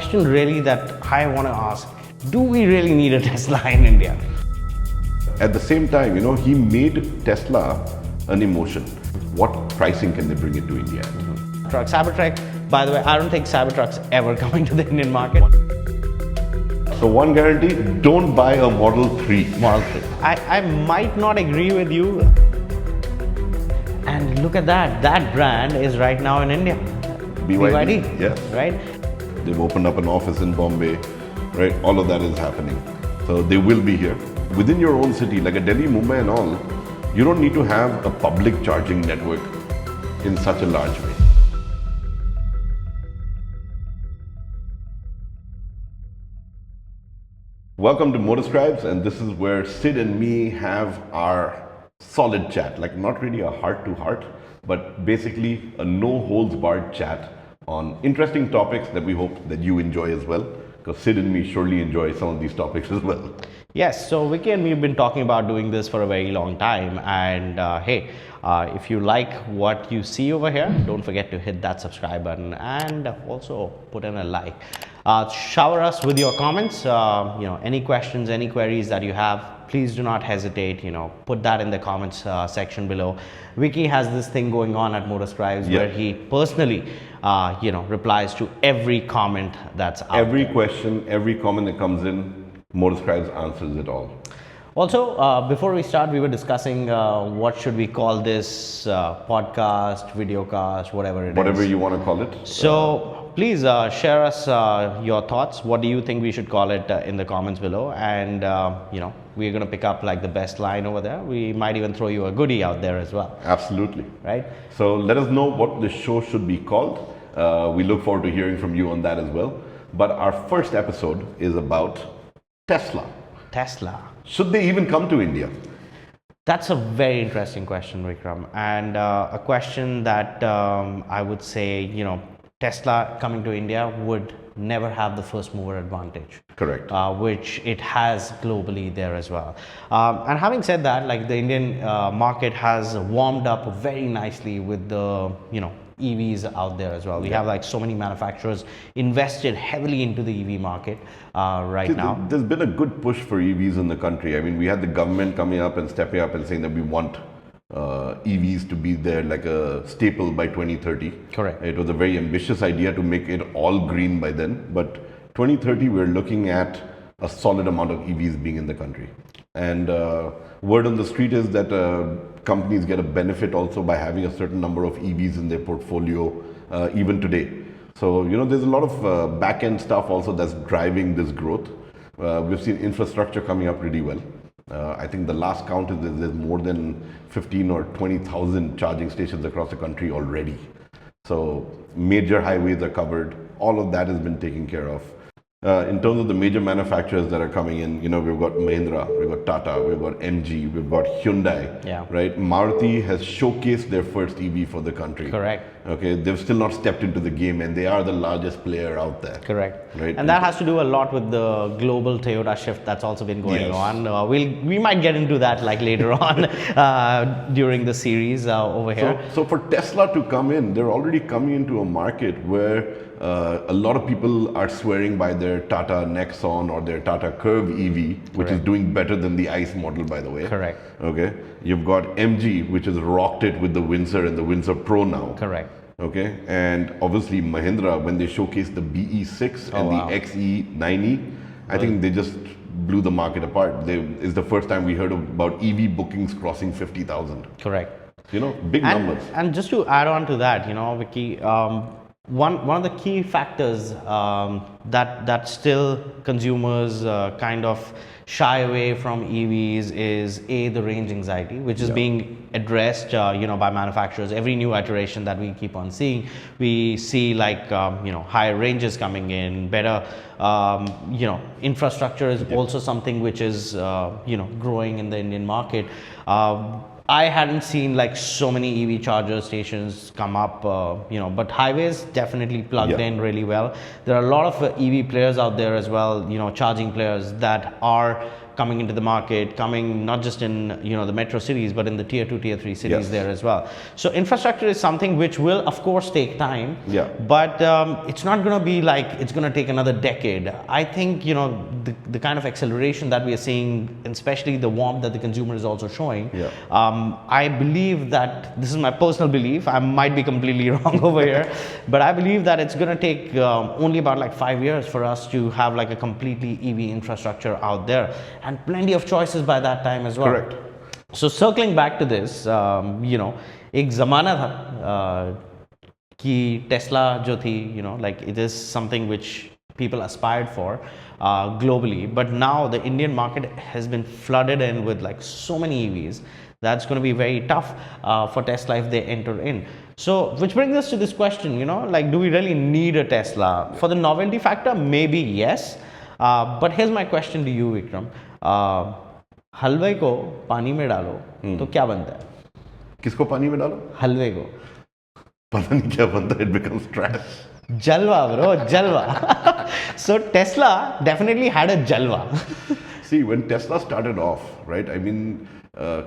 question really that I want to ask, do we really need a Tesla in India? At the same time, he made Tesla an emotion. What pricing can they bring it to India? Cybertruck, by the way, I don't think Cybertruck's ever coming to the Indian market. So one guarantee, don't buy a Model 3. Model 3. I might not agree with you. And look at that. That brand is right now in India. BYD. Yeah. Right? They've opened up an office in Bombay. Right? All of that is happening. So they will be here. Within your own city, like a Delhi, Mumbai and all, you don't need to have a public charging network in such a large way. Welcome to MotorScribes, and this is where Sid and me have our solid chat, like not really a heart-to-heart, but basically a no-holds-barred chat on interesting topics that we hope that you enjoy as well, because Sid and me surely enjoy some of these topics as well. Yes, so Vicky and me have been talking about doing this for a very long time, and hey, if you like what you see over here, don't forget to hit that subscribe button and also put in a like. Shower us with your comments, any questions, any queries that you have, please do not hesitate, put that in the comments section below. Vicky has this thing going on at MotorScribes where he personally, replies to every comment that's out Every there. question, every comment that comes in, MotorScribes answers it all. Also, before we start, we were discussing what should we call this podcast, videocast, whatever it is. Whatever you want to call it. So please share us your thoughts. What do you think we should call it in the comments below? And we're going to pick up like the best line over there. We might even throw you a goodie out there as well. Absolutely. Right? So let us know what the show should be called. We look forward to hearing from you on that as well. But our first episode is about Tesla. Tesla. Should they even come to India? That's a very interesting question, Vikram, and a question that I would say, Tesla coming to India would never have the first mover advantage. Correct. Which it has globally there as well. And having said that, like the Indian market has warmed up very nicely with the, EVs out there as well. We have like so many manufacturers invested heavily into the EV market right now. There's been a good push for EVs in the country. I mean, we had the government coming up and stepping up and saying that we want EVs to be there like a staple by 2030. Correct. It was a very ambitious idea to make it all green by then, but 2030 we're looking at a solid amount of EVs being in the country. And word on the street is that companies get a benefit also by having a certain number of EVs in their portfolio even today. So, there's a lot of back-end stuff also that's driving this growth. We've seen infrastructure coming up really well. I think the last count is there's more than 15 or 20,000 charging stations across the country already. So major highways are covered. All of that has been taken care of. In terms of the major manufacturers that are coming in, we've got Mahindra, we've got Tata, we've got MG, we've got Hyundai, right? Maruti has showcased their first EV for the country. Correct. Okay, they've still not stepped into the game and they are the largest player out there. Correct. Right. And that has to do a lot with the global Toyota shift that's also been going on. We might get into that like later on during the series over here. So for Tesla to come in, they're already coming into a market where a lot of people are swearing by their Tata Nexon or their Tata Curve EV, which is doing better than the ICE model, by the way. Correct. Okay. You've got MG, which has rocked it with the Windsor and the Windsor Pro now. Correct. Okay. And obviously Mahindra, when they showcased the BE6 and the XE90, I think they just blew the market apart. It's the first time we heard about EV bookings crossing 50,000. Correct. Big numbers. And just to add on to that, Vicky, one of the key factors that still consumers kind of shy away from EVs is the range anxiety, which is being addressed by manufacturers. Every new iteration that we keep on seeing, we see like higher ranges coming in, better infrastructure is also something which is growing in the Indian market. I hadn't seen like so many EV charger stations come up, but highways definitely plugged in really well. There are a lot of EV players out there as well, charging players that are coming into the market, coming not just in the metro cities, but in the tier 2, tier 3 cities there as well. So infrastructure is something which will, of course, take time. Yeah. But it's not going to be like it's going to take another decade. I think the kind of acceleration that we are seeing, especially the warmth that the consumer is also showing. Yeah. I believe that this is my personal belief. I might be completely wrong over here, but I believe that it's going to take only about like 5 years for us to have like a completely EV infrastructure out there, and plenty of choices by that time as well. Correct. So circling back to this, एक ज़माना था कि Tesla जो थी, like it is something which people aspired for globally, but now the Indian market has been flooded in with like so many EVs. That's going to be very tough for Tesla if they enter in. So, which brings us to this question, like, do we really need a Tesla? For the novelty factor, maybe yes. But here's my question to you, Vikram. हलवे को पानी में डालो तो क्या बनता है? किसको पानी में डालो? हलवे को. पता नहीं क्या बनता है. It becomes trash. Jalwa, bro, jalwa. So Tesla definitely had a jalwa. See, when Tesla started off, right? I mean,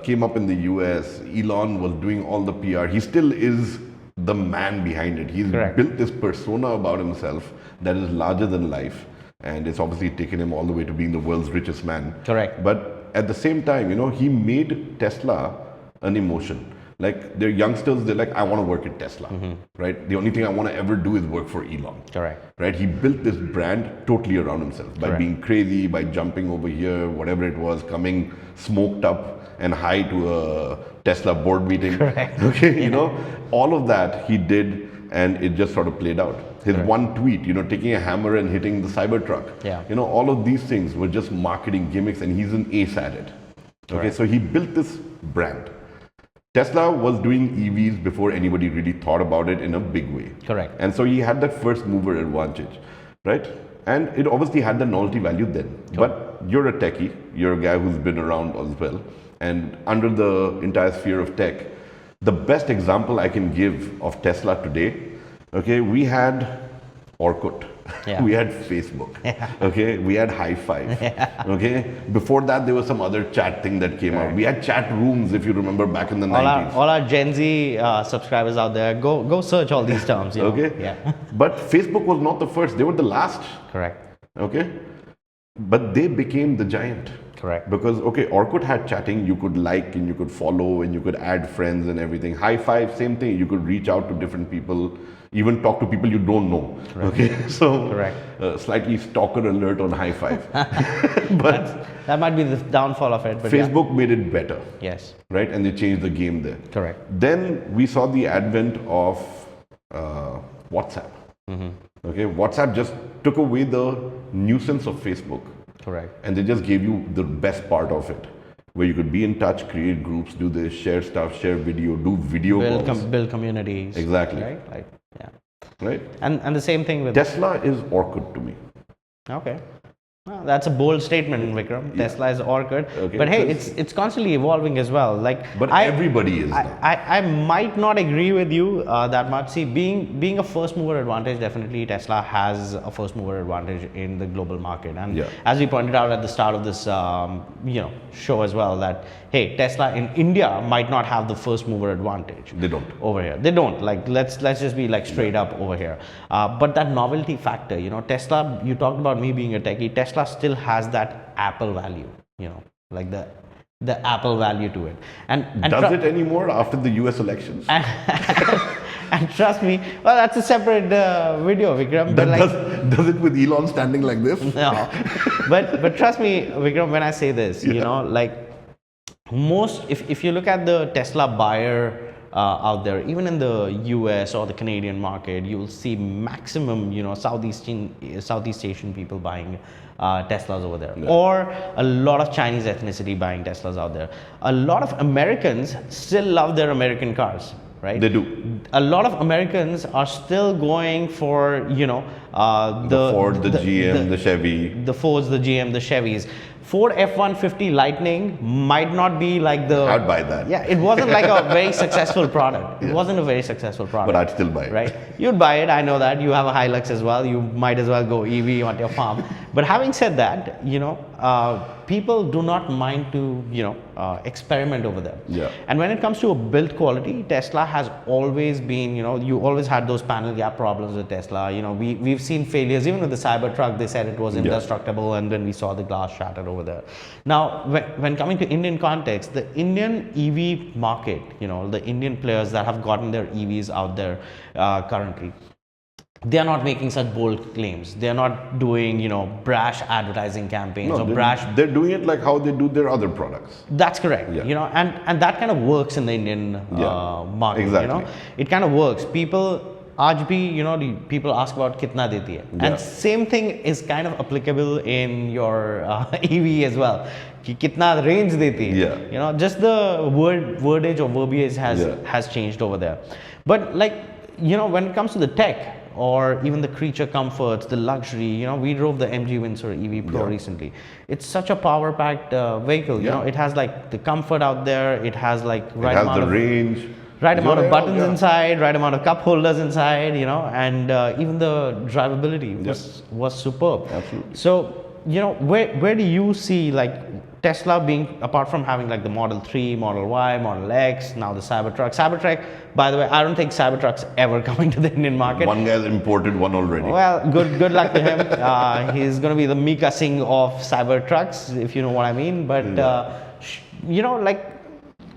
came up in the US. Elon was doing all the PR. He still is the man behind it. He's built this persona about himself that is larger than life, and it's obviously taken him all the way to being the world's richest man. Correct. But at the same time, he made Tesla an emotion. Like, they're youngsters, they're like, I want to work at Tesla, right? The only thing I want to ever do is work for Elon. Correct. Right? He built this brand totally around himself by being crazy, by jumping over here, whatever it was, coming smoked up and high to a Tesla board meeting. Correct. Okay, all of that he did, and it just sort of played out. His one tweet, taking a hammer and hitting the Cybertruck. Yeah. All of these things were just marketing gimmicks, and he's an ace at it. Okay, so he built this brand. Tesla was doing EVs before anybody really thought about it in a big way. Correct. And so he had that first mover advantage, right? And it obviously had the novelty value then. But you're a techie, you're a guy who's been around as well. And under the entire sphere of tech, the best example I can give of Tesla today, okay, we had Orkut. Yeah. We had Facebook. Okay, we had High Five. Okay, before that there was some other chat thing that came out. We had chat rooms, if you remember, back in the 90s. All our Gen Z subscribers out there, go search all these terms. Okay. Yeah. But Facebook was not the first; they were the last. Correct. Okay, but they became the giant. Correct. Because Orkut had chatting. You could like and you could follow and you could add friends and everything. High Five, same thing. You could reach out to different people. Even talk to people you don't know. Correct. Okay, so slightly stalker alert on High Five. But that might be the downfall of it. But Facebook made it better. Yes. Right, and they changed the game there. Correct. Then we saw the advent of WhatsApp. Okay, WhatsApp just took away the nuisance of Facebook. Correct. And they just gave you the best part of it, where you could be in touch, create groups, do this, share stuff, share video, do video calls. Build communities. Exactly. Right? Like, yeah. Right? And the same thing with... Tesla is Orkut to me. Okay. Well, that's a bold statement, Vikram. Yeah. Tesla is Orkut. Okay, but hey, it's constantly evolving as well. But everybody is now. I might not agree with you that much. See, being a first mover advantage, definitely Tesla has a first mover advantage in the global market. And as we pointed out at the start of this show as well, that hey, Tesla in India might not have the first mover advantage. They don't. Over here. They don't. Like, let's just be like straight up over here. But that novelty factor, Tesla, you talked about me being a techie. Tesla still has that Apple value, like the Apple value to it. And does it anymore after the US elections? And trust me, well, that's a separate video, Vikram. But does it with Elon standing like this? No. but trust me, Vikram, when I say this, like most, if you look at the Tesla buyer out there, even in the US or the Canadian market, you will see maximum, Southeast Asian people buying Teslas over there, or a lot of Chinese ethnicity buying Teslas out there. A lot of Americans still love their American cars, right? They do. A lot of Americans are still going for, the Ford, the GM, the Chevy. The Fords, the GM, the Chevys. Ford F-150 Lightning might not be like the... I'd buy that. Yeah, it wasn't like a very successful product. It wasn't a very successful product. But I'd still buy it. Right? You'd buy it, I know that. You have a Hilux as well. You might as well go EV on your farm. But having said that, people do not mind to, experiment over there. Yeah. And when it comes to a build quality, Tesla has always been, you always had those panel gap problems with Tesla. We've seen failures, even with the Cybertruck, they said it was indestructible, and then we saw the glass shattered over there. Now, when coming to Indian context, the Indian EV market, the Indian players that have gotten their EVs out there currently, they are not making such bold claims. They are not doing, brash advertising campaigns or brash. They're doing it like how they do their other products. That's correct. Yeah. And that kind of works in the Indian market. Exactly. It kind of works. People, people ask about kitna deti hai. Yeah. And same thing is kind of applicable in your EV as well. Ki kitna range deti hai. Yeah. Just the wordage or verbiage has changed over there. But when it comes to the tech, or even the creature comforts, the luxury, we drove the MG Windsor EV Pro recently. It's such a power-packed vehicle. It has the comfort out there. It has right amount of range, right amount of buttons inside, right amount of cup holders inside. And even the drivability was superb. Absolutely. So where do you see Tesla being, apart from having the Model 3, Model Y, Model X, now the Cybertruck, by the way, I don't think Cybertruck's ever coming to the Indian market. One guy's imported one already. Well, good luck to him. He's going to be the Mika Singh of Cybertrucks, if you know what I mean. But,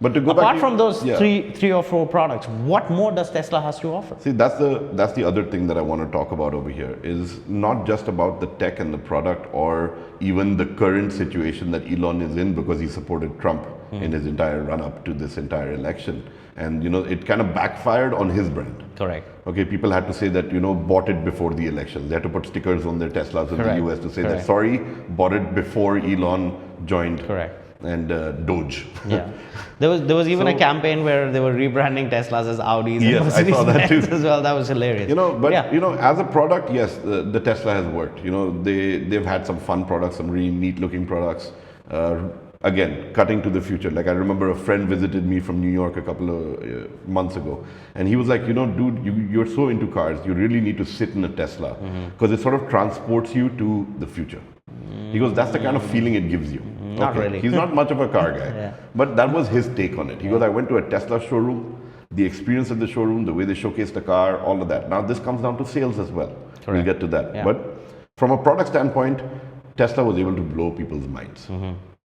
but to go apart back from those three or four products, what more does Tesla has to offer? See, that's the other thing that I want to talk about over here, is not just about the tech and the product, or even the current situation that Elon is in, because he supported Trump in his entire run-up to this entire election. And, it kind of backfired on his brand. Correct. Okay, people had to say that, bought it before the election. They had to put stickers on their Teslas in the US to say that, sorry, bought it before Elon joined. Correct. And Doge. Yeah, there was even a campaign where they were rebranding Teslas as Audis. Yes, and I saw that too as well. That was hilarious. As a product, yes, the Tesla has worked. They've had some fun products, some really neat-looking products. Again, cutting to the future. I remember a friend visited me from New York a couple of months ago, and he was like, dude, you're so into cars. You really need to sit in a Tesla, because it sort of transports you to the future. He goes, that's the kind of feeling it gives you. Not really. He's not much of a car guy, but that was his take on it. He goes, I went to a Tesla showroom, the experience at the showroom, the way they showcased the car, all of that. Now this comes down to sales as well. Correct. We'll get to that. But from a product standpoint, Tesla was able to blow people's minds.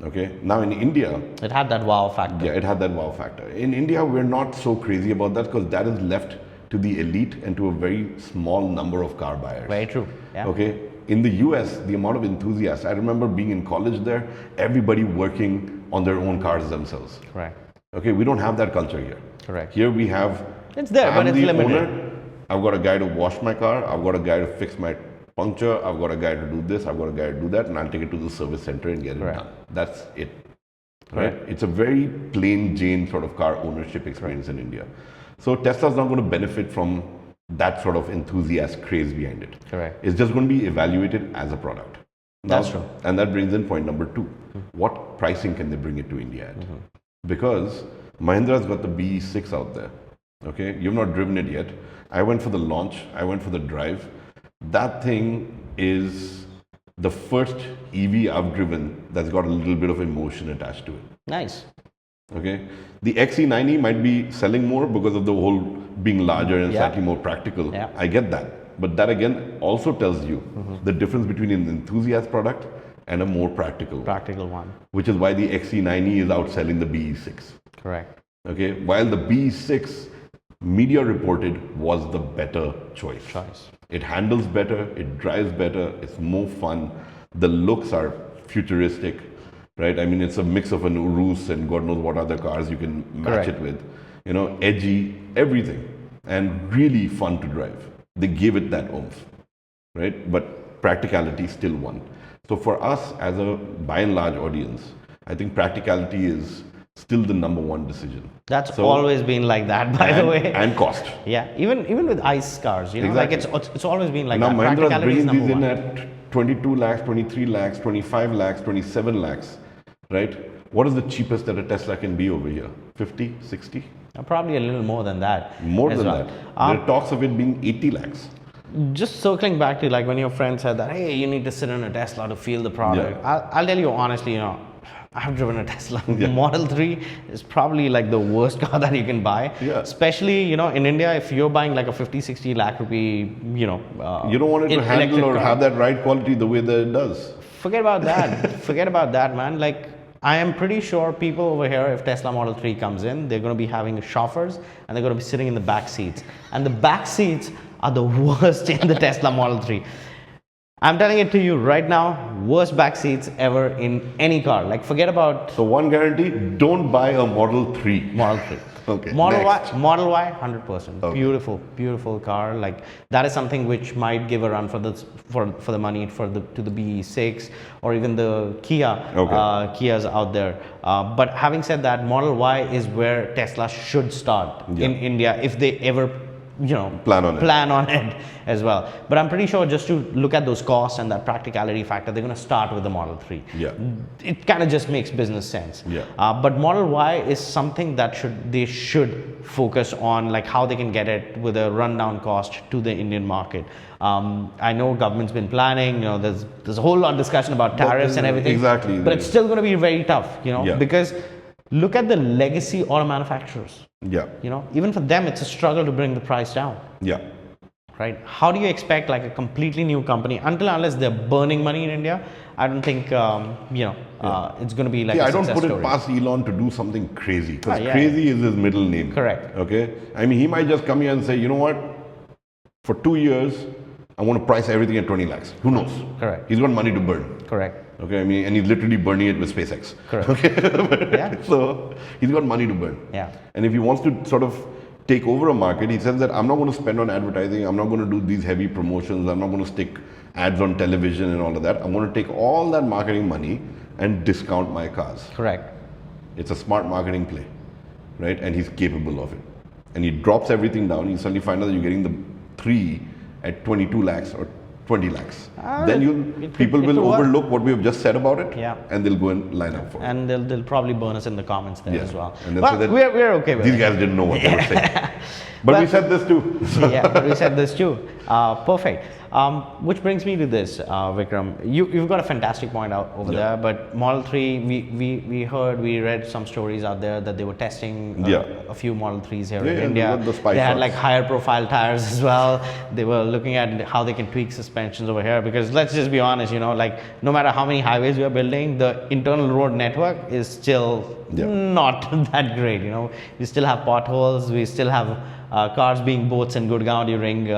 Okay. Now in India, it had that wow factor. Yeah, it had that wow factor. In India, we're not so crazy about that, because that is left to the elite and to a very small number of car buyers. Very true. Yeah. Okay. In the US, the amount of enthusiasts, I remember being in college there, everybody working on their own cars themselves. Correct. Okay, we don't have that culture here. Correct. Here we have, it's there, but it's limited. Owner, I've got a guy to wash my car, I've got a guy to fix my puncture, I've got a guy to do this, I've got a guy to do that, and I'll take it to the service center and get it done. That's it. Right? It's a very plain Jane sort of car ownership experience in India. So Tesla's not going to benefit from that sort of enthusiast craze behind it. Correct. It's just going to be evaluated as a product. Now, that's true. And that brings in point number 2. What pricing can they bring it to India at? Because Mahindra's got the BE6 out there. Okay, you've not driven it yet. I went for the launch. I went for the drive. That thing is the first EV I've driven that's got a little bit of emotion attached to it. Nice. Okay, the XC90 might be selling more because of the whole being larger and slightly more practical. I get that, but that again also tells you the difference between an enthusiast product and a more practical one. Which is why the XC90 is outselling the BE6. Correct. Okay, while the BE6 media reported was the better choice. It handles better, it drives better, it's more fun. The looks are futuristic. Right, I mean, it's a mix of an Urus and God knows what other cars you can match it with. Edgy, everything, and really fun to drive. They gave it that oomph, right? But practicality still won. So for us, as a by and large audience, I think practicality is still the number one decision. That's always been like that, by the way. And cost. Yeah, even with ICE cars, exactly. it's always been like now, that. Now Mahindra's bringing these in one. at 22 lakhs, 23 lakhs, 25 lakhs, 27 lakhs, right? What is the cheapest that a Tesla can be over here? 50, 60? Probably a little more than that. More as than well. that. There are talks of it being 80 lakhs. Just circling back to like when your friend said that, hey, you need to sit in a Tesla to feel the product. Yeah. I'll tell you honestly, you know, I've driven a Tesla. Yeah. Model 3 is probably like the worst car that you can buy. Yeah. Especially, you know, in India, if you're buying like a 50, 60 lakh rupee, you know, You don't want it to handle or have that ride quality the way that it does. Forget about that. Forget about that, man. Like, I am pretty sure people over here, if Tesla Model 3 comes in, they're going to be having chauffeurs and they're going to be sitting in the back seats. And the back seats are the worst in the Tesla Model 3. I'm telling it to you right now, worst back seats ever in any car. Like, forget about So one guarantee, don't buy a Model 3. Model 3. Okay, Model next. Model Y, 100%. Okay. Beautiful, beautiful car. Like, that is something which might give a run for the money to the BE6 or even the Kia Kias out there. But having said that, Model Y is where Tesla should start in India if they ever, you know, plan on it as well. But I'm pretty sure just to look at those costs and that practicality factor, they're going to start with the Model 3. Yeah. It kind of just makes business sense. Yeah. But Model Y is something that they should focus on, like how they can get it with a rundown cost to the Indian market. I know government's been planning, you know, there's a whole lot of discussion about tariffs and everything. Exactly. But it's still going to be very tough, you know, Yeah. because look at the legacy auto manufacturers. Yeah. You know, even for them, it's a struggle to bring the price down. Yeah. Right? How do you expect like a completely new company unless they're burning money in India? I don't think it's going to be like Yeah, a I don't success put story. it past Elon to do something crazy because yeah. crazy is his middle name. Correct. Okay. I mean, he might just come here and say, you know what? For 2 years, I want to price everything at 20 lakhs. Who knows? Correct. He's got money to burn. Correct. Okay. I mean, and he's literally burning it with SpaceX. Correct. Okay. Yeah. So he's got money to burn. Yeah. And if he wants to sort of take over a market, he says that I'm not going to spend on advertising. I'm not going to do these heavy promotions. I'm not going to stick ads on television and all of that. I'm going to take all that marketing money and discount my cars. Correct. It's a smart marketing play, right? And he's capable of it. And he drops everything down. You suddenly find out that you're getting the 3 at 22 lakhs or 20 lakhs. Then people will overlook what we have just said about it, and they'll go and line up for it. And they'll probably burn us in the comments there as well. And Well, we're okay with these it. guys didn't know what they were saying. But we said this too. Yeah, we said this too. Perfect. Which brings me to this, Vikram. You've got a fantastic point out over there. But Model 3, we read some stories out there that they were testing a few Model 3s here in India. They had like higher profile tires as well. They were looking at how they can tweak suspensions over here, because let's just be honest, you know, like no matter how many highways we are building, the internal road network is still not that great. You know, we still have potholes. We still have cars being boats in Gurgaon during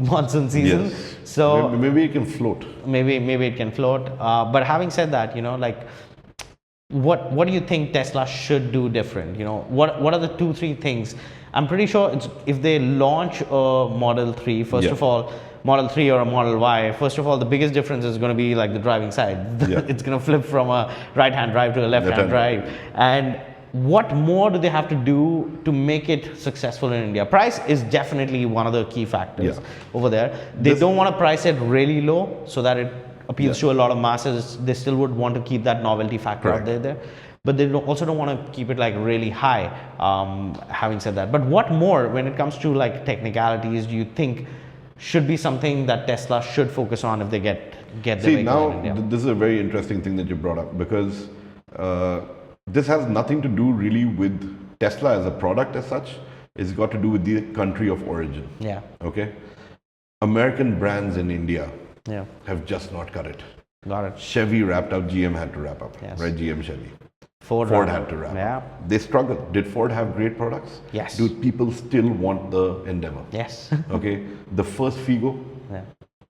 monsoon season. Yes. So maybe it can float. Maybe it can float. But having said that, you know, like what do you think Tesla should do different? You know, what are the 2-3 things? I'm pretty sure if they launch a Model 3, first of all, Model 3 or a Model Y, first of all, the biggest difference is going to be like the driving side. It's going to flip from a right-hand drive to a left-hand drive. And what more do they have to do to make it successful in India? Price is definitely one of the key factors over there. They don't want to price it really low so that it appeals to a lot of masses. They still would want to keep that novelty factor out there. But they also don't want to keep it like really high, having said that. But what more, when it comes to like technicalities, do you think should be something that Tesla should focus on if they get the vehicle in India? This is a very interesting thing that you brought up, because this has nothing to do really with Tesla as a product as such. It's got to do with the country of origin. Yeah. Okay. American brands in India have just not cut it. Got it. Chevy wrapped up, GM had to wrap up. Yes. Right? GM, Chevy. Ford had to wrap up. They struggled. Did Ford have great products? Yes. Do people still want the Endeavor? Yes. Okay. The first Figo,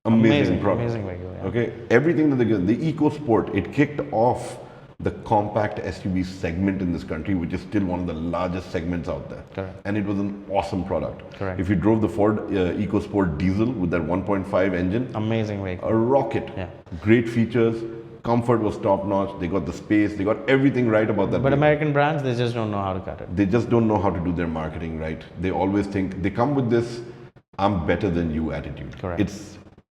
amazing product. Amazing vehicle. Okay. Everything that they get, the EcoSport, it kicked off the compact SUV segment in this country, which is still one of the largest segments out there. Correct. And it was an awesome product. Correct. If you drove the Ford EcoSport diesel with that 1.5 engine, amazing vehicle. a rocket. Great features. Comfort was top notch. They got the space. They got everything right about that. But American brands, they just don't know how to cut it. They just don't know how to do their marketing right. They always think, they come with this, I'm better than you attitude. Correct.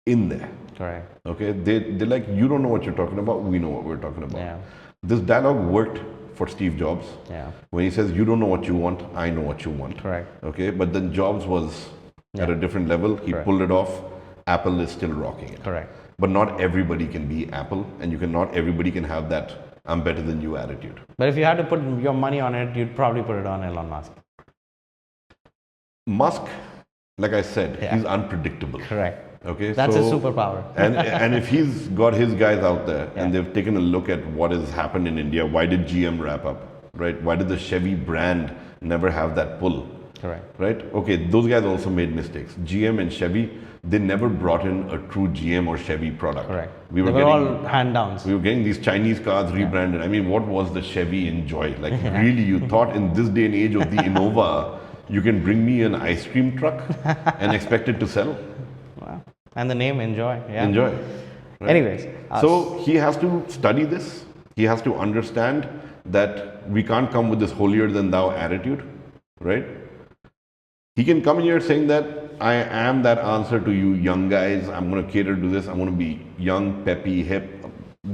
in there. Correct. Okay, they're like, you don't know what you're talking about. We know what we're talking about. Yeah. This dialogue worked for Steve Jobs. Yeah. When he says, you don't know what you want, I know what you want. Correct. Okay, but then Jobs was at a different level. He pulled it off. Apple is still rocking it. Correct. But not everybody can be Apple, and not everybody can have that I'm better than you attitude. But if you had to put your money on it, you'd probably put it on Elon Musk. Musk, like I said, he's unpredictable. Correct. Okay, that's his superpower. and if he's got his guys out there and they've taken a look at what has happened in India, why did GM wrap up, right? Why did the Chevy brand never have that pull? Correct. Right? Okay, those guys also made mistakes. GM and Chevy, they never brought in a true GM or Chevy product. Correct. We were they were all hand downs. We were getting these Chinese cars rebranded. I mean, what was the Chevy Enjoy? Like, really, you thought in this day and age of the Innova, you can bring me an ice cream truck and expect it to sell? Wow. And the name Enjoy. Yeah. Enjoy. Right? Anyways. So he has to study this. He has to understand that we can't come with this holier than thou attitude, right? He can come in here saying that I am that answer to you young guys. I'm going to cater to this. I'm going to be young, peppy, hip.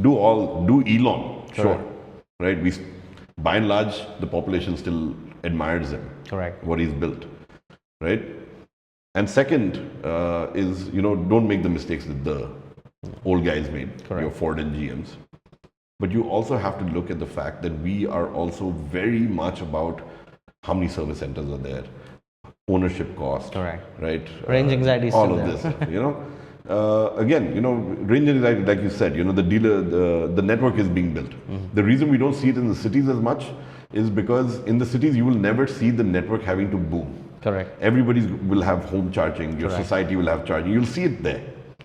Do Elon. Sure. Right? By and large, the population still admires him. Correct. What he's built. Right? And second is, don't make the mistakes that the old guys made. Correct. Your Ford and GMs. But you also have to look at the fact that we are also very much about how many service centers are there, ownership cost, correct, right? Range anxiety is all still of there. this, again, range anxiety, like you said, the network is being built. The reason we don't see it in the cities as much is because in the cities you will never see the network having to boom. Correct. Everybody will have home charging. Your society will have charging. You'll see it there.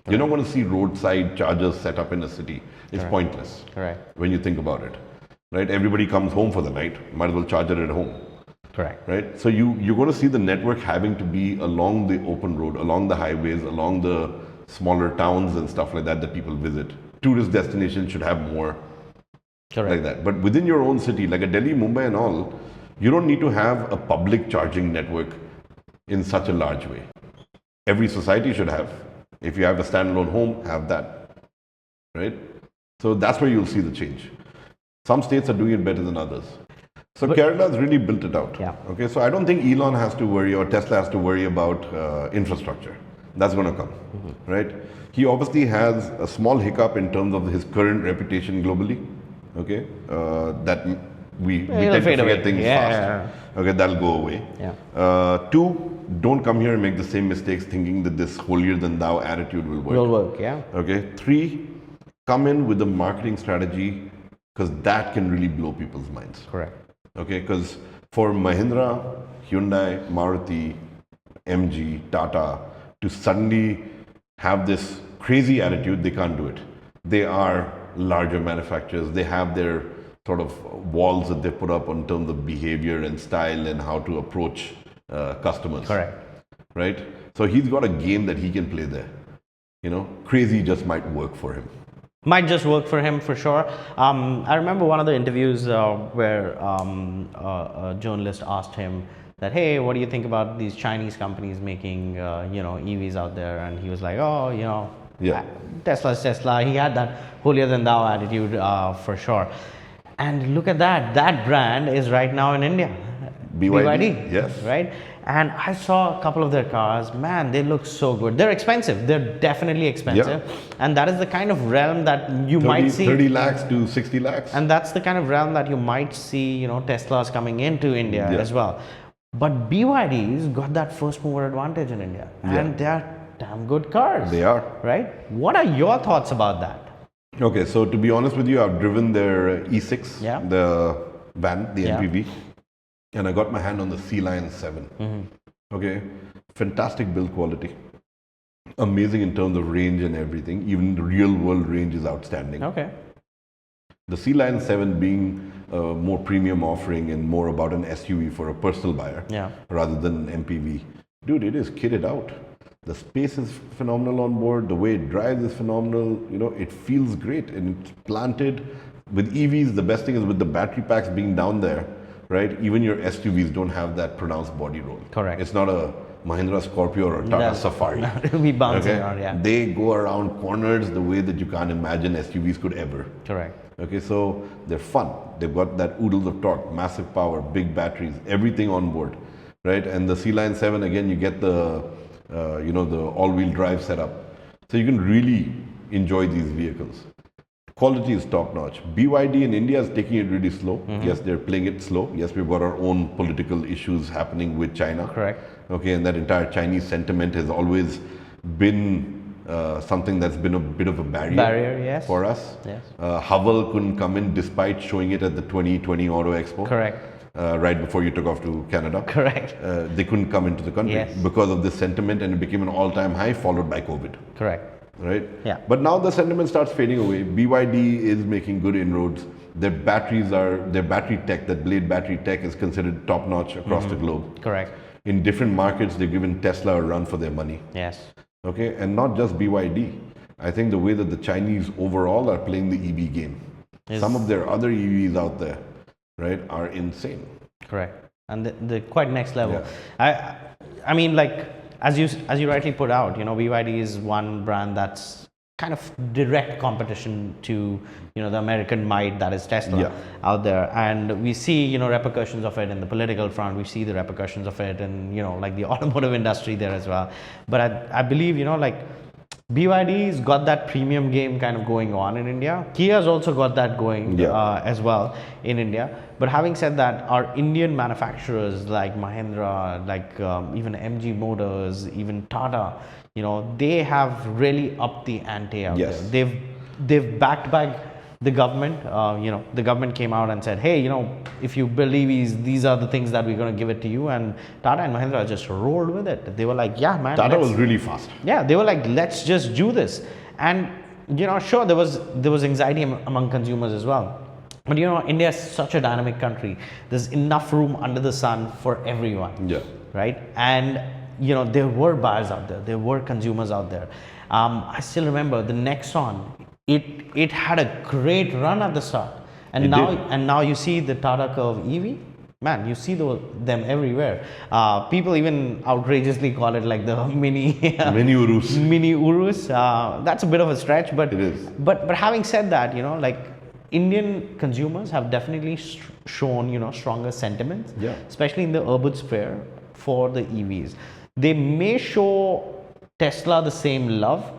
You're not going to see roadside chargers set up in a city. It's pointless. Correct. When you think about it, right? Everybody comes home for the night. Might as well charge it at home. Correct. Right. So you're going to see the network having to be along the open road, along the highways, along the smaller towns and stuff like that people visit. Tourist destinations should have more. Correct. Like that. But within your own city, like a Delhi, Mumbai, and all, you don't need to have a public charging network in such a large way. Every society should have. If you have a standalone home, have that. Right? So that's where you'll see the change. Some states are doing it better than others. So Kerala's really built it out. Yeah. Okay, so I don't think Elon has to worry or Tesla has to worry about infrastructure. That's going to come, right? He obviously has a small hiccup in terms of his current reputation globally. Okay, that we tend to forget things fast. Okay, that'll go away. Yeah. Two, don't come here and make the same mistakes thinking that this holier than thou attitude will work. Will work, yeah. Okay. Three, come in with the marketing strategy because that can really blow people's minds. Correct. Okay, because for Mahindra, Hyundai, Maruti, MG, Tata to suddenly have this crazy attitude, they can't do it. They are larger manufacturers. They have their sort of walls that they put up in terms of behavior and style and how to approach customers. Correct. Right? So he's got a game that he can play there. Crazy just might work for him. Might just work for him for sure. I remember one of the interviews where a journalist asked him that, hey, what do you think about these Chinese companies making, EVs out there? And he was like, Tesla's Tesla. He had that holier than thou attitude for sure. And look at that. That brand is right now in India. BYD. Yes. Right? And I saw a couple of their cars. Man, they look so good. They're expensive. They're definitely expensive. Yeah. And that is the kind of realm that you might see. 30 lakhs to 60 lakhs. And that's the kind of realm that you might see, Teslas coming into India as well. But BYD's got that first mover advantage in India. And they are damn good cars. They are. Right? What are your thoughts about that? Okay, so to be honest with you, I've driven their E6, the van, the MPV. And I got my hand on the C-Line 7. Okay, fantastic build quality. Amazing in terms of range and everything. Even the real world range is outstanding. Okay. The C-Line 7 being a more premium offering and more about an SUV for a personal buyer rather than an MPV. Dude, it is kitted out. The space is phenomenal on board. The way it drives is phenomenal. It feels great and it's planted. With EVs, the best thing is with the battery packs being down there. Right, even your SUVs don't have that pronounced body roll. Correct. It's not a Mahindra Scorpio or Tata Safari. It'll be bouncing around, yeah. They go around corners the way that you can't imagine SUVs could ever. Correct. Okay, so they're fun. They've got that oodles of torque, massive power, big batteries, everything on board, right? And the C-Line 7, again, you get the, the all-wheel drive setup. So you can really enjoy these vehicles. Quality is top-notch. BYD in India is taking it really slow. Yes, they're playing it slow. Yes, we've got our own political issues happening with China. Correct. Okay, and that entire Chinese sentiment has always been something that's been a bit of a barrier yes. for us. Yes. Haval couldn't come in despite showing it at the 2020 Auto Expo. Correct. Right before you took off to Canada. Correct. They couldn't come into the country Yes. because of this sentiment, and it became an all-time high, followed by COVID. Correct. Right? Yeah. But now the sentiment starts fading away. BYD is making good inroads. Their battery tech, that blade battery tech is considered top-notch across the globe. Correct. In different markets, they've given Tesla a run for their money. Yes. Okay, and not just BYD. I think the way that the Chinese overall are playing the EV game. Some of their other EVs out there, right, are insane. Correct. And the quite next level. Yeah. I mean, like, as you rightly put out, BYD is one brand that's kind of direct competition to, the American might that is Tesla out there. And we see, repercussions of it in the political front. We see the repercussions of it in, like the automotive industry there as well. But I believe, BYD's got that premium game kind of going on in India. Kia's also got that going as well in India. But having said that, our Indian manufacturers like Mahindra, like even MG Motors, even Tata, they have really upped the ante out there. They've backed by the government. The government came out and said, hey, if you build EVs, these are the things that we're going to give it to you. And Tata and Mahindra just rolled with it. They were like, yeah, man. Tata was really fast. Yeah, they were like, let's just do this. And, sure, there was anxiety among consumers as well. But, India is such a dynamic country. There's enough room under the sun for everyone. Yeah. Right? And, there were buyers out there. There were consumers out there. I still remember the Nexon. It had a great run at the start, and now you see the Tata Curve EV. Man, you see them everywhere. People even outrageously call it like the mini Urus. Mini Urus. That's a bit of a stretch, but it is. But having said that, Indian consumers have definitely shown stronger sentiments, especially in the urban sphere for the EVs. They may show Tesla the same love.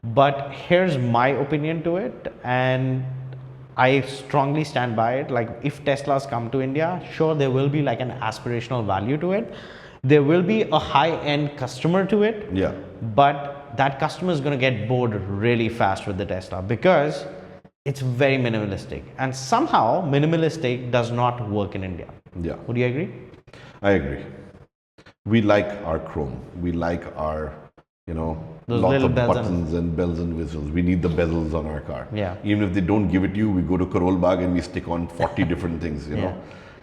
But here's my opinion to it, and I strongly stand by it. Like, if Teslas come to India, sure, there will be like an aspirational value to it. There will be a high-end customer to it. Yeah. But that customer is going to get bored really fast with the Tesla because it's very minimalistic. And somehow, minimalistic does not work in India. Yeah. Would you agree? I agree. We like our chrome. We like our those lots of bells buttons and bells and whistles. We need the bezels on our car. Yeah. Even if they don't give it to you, we go to Karol Bagh and we stick on 40 different things,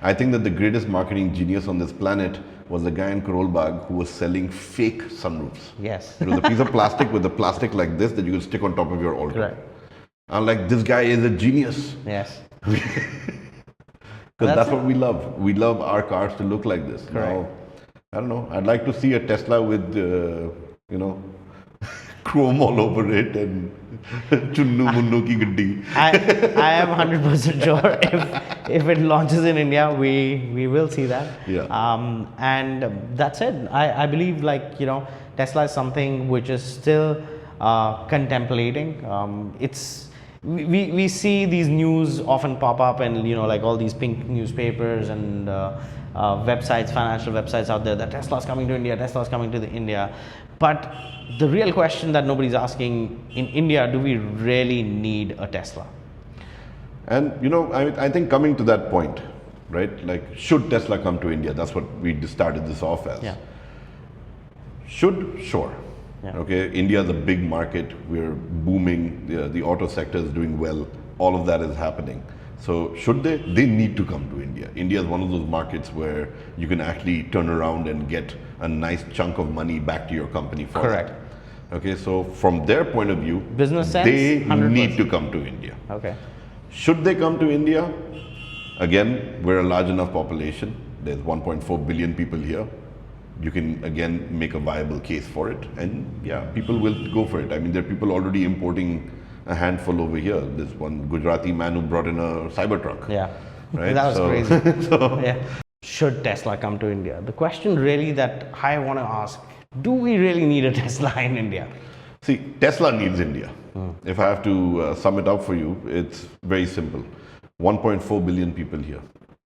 I think that the greatest marketing genius on this planet was the guy in Karol Bagh who was selling fake sunroofs. Yes. It was a piece of plastic with a plastic like this that you could stick on top of your Alto. Right. I'm like, this guy is a genius. Yes. Because that's what we love. We love our cars to look like this. Correct. Now, I don't know. I'd like to see a Tesla with chrome all over it and chunnu munnu ki gaddi. I am 100% sure if it launches in India, we will see that. Yeah. And that's it. I believe Tesla is something which is still contemplating. We see these news often pop up and like all these pink newspapers and websites, financial websites out there that Tesla's coming to India, Tesla's coming to India. But the real question that nobody's asking in India, do we really need a Tesla? And I think coming to that point, right? Like, should Tesla come to India? That's what we started this off as. Yeah. Sure. Yeah. Okay, India is a big market. We're booming. The auto sector is doing well. All of that is happening. So should they? They need to come to India. India is one of those markets where you can actually turn around and get a nice chunk of money back to your company for Correct. that. Okay, so from their point of view, business sense, they 100%. need to come to India. Okay. Should they come to India? Again, we're a large enough population. There's 1.4 billion people here. you can again make a viable case for it, and yeah, people will go for it. I mean, there are people already importing a handful over here. There's one Gujarati man who brought in a Cybertruck. Yeah, Right? that was So- crazy. Yeah. Should Tesla come to India? The question really that I want to ask: do we really need a Tesla in India? See, Tesla needs India. If I have to sum it up for you, it's very simple. 1.4 billion people here.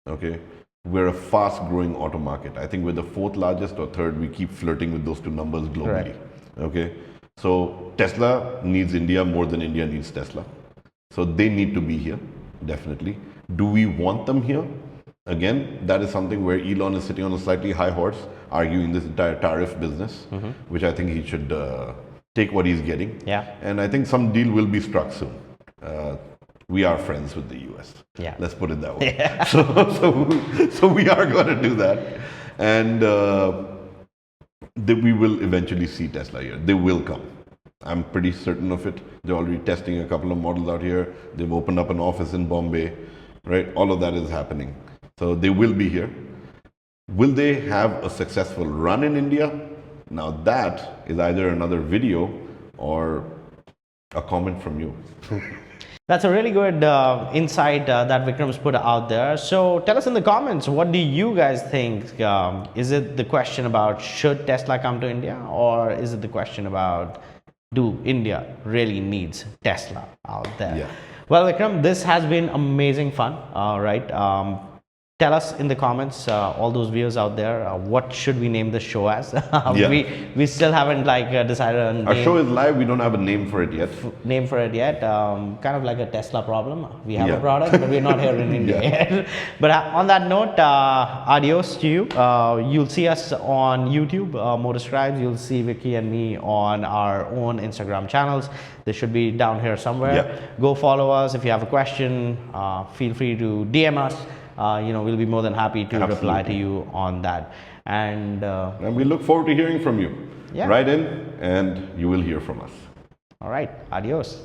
Okay, we're a fast-growing auto market. I think we're the fourth largest or third. We keep flirting with those two numbers globally. Correct. Okay, so Tesla needs India more than India needs Tesla. So they need to be here, definitely. Do we want them here? Again, that is something where Elon is sitting on a slightly high horse, arguing this entire tariff business, which I think he should take what he's getting. Yeah. And I think some deal will be struck soon. We are friends with the US. Yeah. Let's put it that way. So we are going to do that. And we will eventually see Tesla here. They will come. I'm pretty certain of it. They're already testing a couple of models out here. They've opened up an office in Bombay, right? All of that is happening. So they will be here. Will they have a successful run in India? Now that is either another video or a comment from you. That's a really good insight that Vikram's put out there. So tell us in the comments, what do you guys think? Is it the question about should Tesla come to India, or is it the question about do India really needs Tesla out there? Yeah. Well, Vikram, this has been amazing fun, right? Tell us in the comments, all those viewers out there, what should we name the show as? Yeah. We still haven't decided on Our show is live. We don't have a name for it yet. name for it yet. Kind of like a Tesla problem. We have Yeah. a product, but we're not here in India yet. But on that note, adios to you. You'll see us on YouTube, MotorScribes. You'll see Vicky and me on our own Instagram channels. They should be down here somewhere. Yeah. Go follow us. If you have a question, feel free to DM us. We'll be more than happy to reply to Absolutely. you on that. And And we look forward to hearing from you. Yeah. Write in and you will hear from us. all right, adios.